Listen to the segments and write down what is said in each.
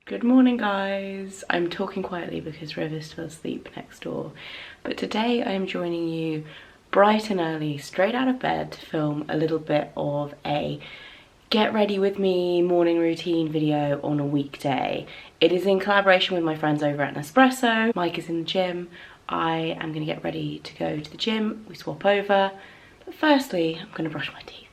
Good morning, guys. I'm talking quietly because River's still asleep next door, but today I am joining you bright and early, straight out of bed, to film a little bit of a get ready with me morning routine video on a weekday. It is in collaboration with my friends over at Nespresso. Mike is in the gym. I am gonna get ready to go to the gym. We swap over, but firstly I'm gonna brush my teeth.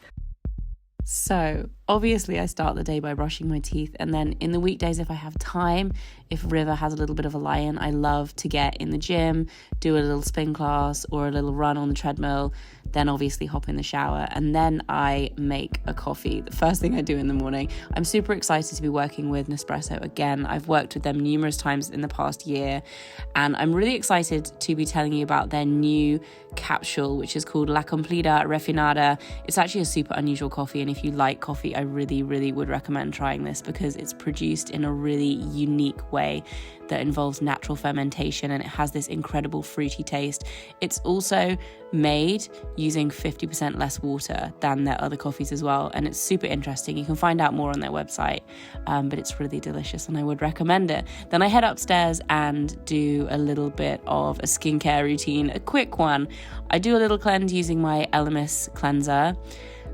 So obviously I start the day by brushing my teeth, and then in the weekdays, if I have time, if River has a little bit of a lie-in, I love to get in the gym, do a little spin class or a little run on the treadmill, then obviously hop in the shower, and then I make a coffee, the first thing I do in the morning. I'm super excited to be working with Nespresso again. I've worked with them numerous times in the past year, and I'm really excited to be telling you about their new capsule, which is called La Completa Refinada. It's actually a super unusual coffee, and if you like coffee, I really would recommend trying this because it's produced in a really unique way that involves natural fermentation, and it has this incredible fruity taste. It's also made using 50% less water than their other coffees as well, and it's super interesting. You can find out more on their website, but it's really delicious and I would recommend it. Then I head upstairs and do a little bit of a skincare routine, a quick one. I do a little cleanse using my Elemis cleanser,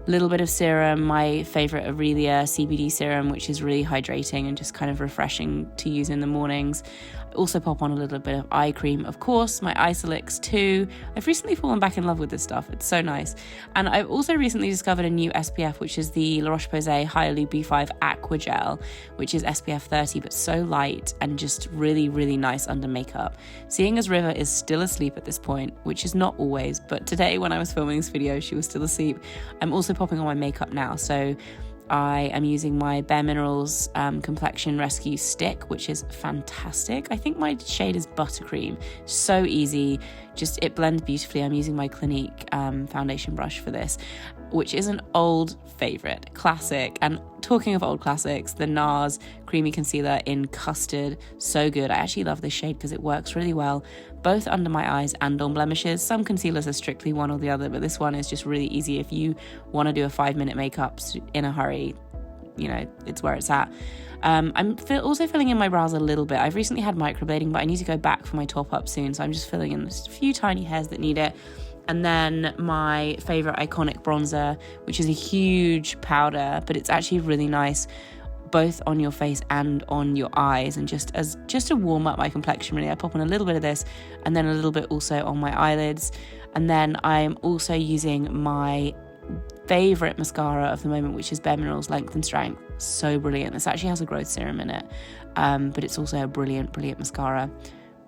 little bit of serum, my favorite Aurelia CBD serum, which is really hydrating and just kind of refreshing to use in the mornings. I also pop on a little bit of eye cream, of course, my Isolix too. I've recently fallen back in love with this stuff. It's so nice. And I've also recently discovered a new SPF, which is the La Roche-Posay Hyaluronic B5 Aqua Gel, which is SPF 30, but so light and just really nice under makeup. Seeing as River is still asleep at this point, which is not always, but today when I was filming this video, she was still asleep. I'm also popping on my makeup now, so I am using my Bare Minerals Complexion Rescue Stick, which is fantastic. I think my shade is Buttercream. So easy, just it blends beautifully. I'm using my Clinique foundation brush for this, which is an old favorite, classic. And talking of old classics, the NARS Creamy Concealer in Custard, so good. I actually love this shade because it works really well, both under my eyes and on blemishes. Some concealers are strictly one or the other, but this one is just really easy. If you want to do a 5-minute makeup in a hurry, you know, it's where it's at. I'm also filling in my brows a little bit. I've recently had microblading, but I need to go back for my top up soon, so I'm just filling in just a few tiny hairs that need it. And then my favorite Iconic bronzer, which is a huge powder, but it's actually really nice both on your face and on your eyes, and just to warm up my complexion really. I pop on a little bit of this and then a little bit also on my eyelids. And then I'm also using my favorite mascara of the moment, which is Bare Minerals Length and Strength. So brilliant. This actually has a growth serum in it, but it's also a brilliant mascara.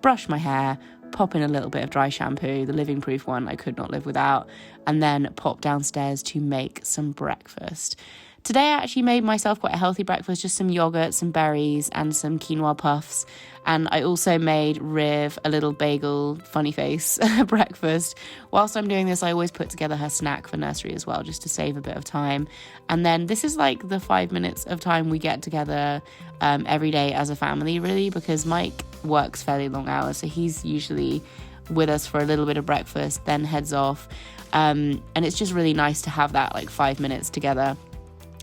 Brush my hair, pop in a little bit of dry shampoo, the Living Proof one I could not live without, and then pop downstairs to make some breakfast. Today I actually made myself quite a healthy breakfast, just some yogurt, some berries and some quinoa puffs. And I also made Riv a little bagel funny face breakfast. Whilst I'm doing this, I always put together her snack for nursery as well, just to save a bit of time. And then this is like the 5 minutes of time we get together every day as a family, really, because Mike works fairly long hours, so he's usually with us for a little bit of breakfast, then heads off. And it's just really nice to have that like 5 minutes together.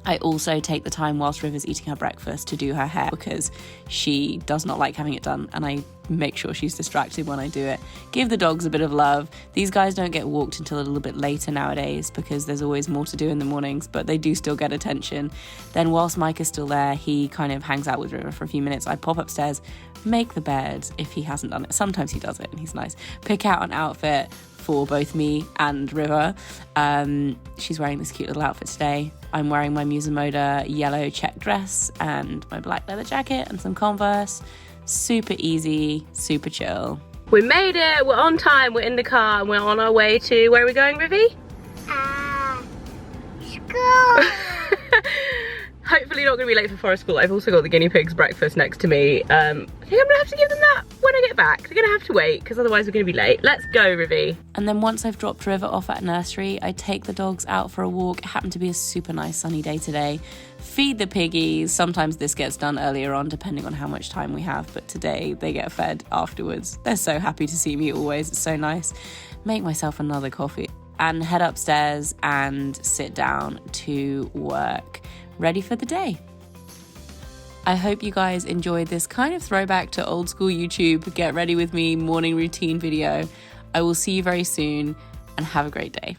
I also take the time whilst River's eating her breakfast to do her hair because she does not like having it done, and I make sure she's distracted when I do it. Give the dogs a bit of love. These guys don't get walked until a little bit later nowadays because there's always more to do in the mornings, but they do still get attention. Then whilst Mike is still there, he kind of hangs out with River for a few minutes. I pop upstairs, make the bed if he hasn't done it. Sometimes he does it and he's nice. Pick out an outfit for both me and River. She's wearing this cute little outfit today. I'm wearing my Musamoda yellow check dress and my black leather jacket and some Converse. Super easy, super chill. We made it, we're on time, we're in the car and we're on our way to, where are we going, Rivy? School. Hopefully not going to be late for forest school. I've also got the guinea pigs breakfast next to me. I think I'm going to have to give them that when I get back. They're going to have to wait because otherwise we're going to be late. Let's go, Rivy. And then once I've dropped River off at nursery, I take the dogs out for a walk. It happened to be a super nice sunny day today. Feed the piggies. Sometimes this gets done earlier on depending on how much time we have, but today they get fed afterwards. They're so happy to see me always. It's so nice. Make myself another coffee and head upstairs and sit down to work, ready for the day. I hope you guys enjoyed this kind of throwback to old school YouTube, get ready with me morning routine video. I will see you very soon and have a great day.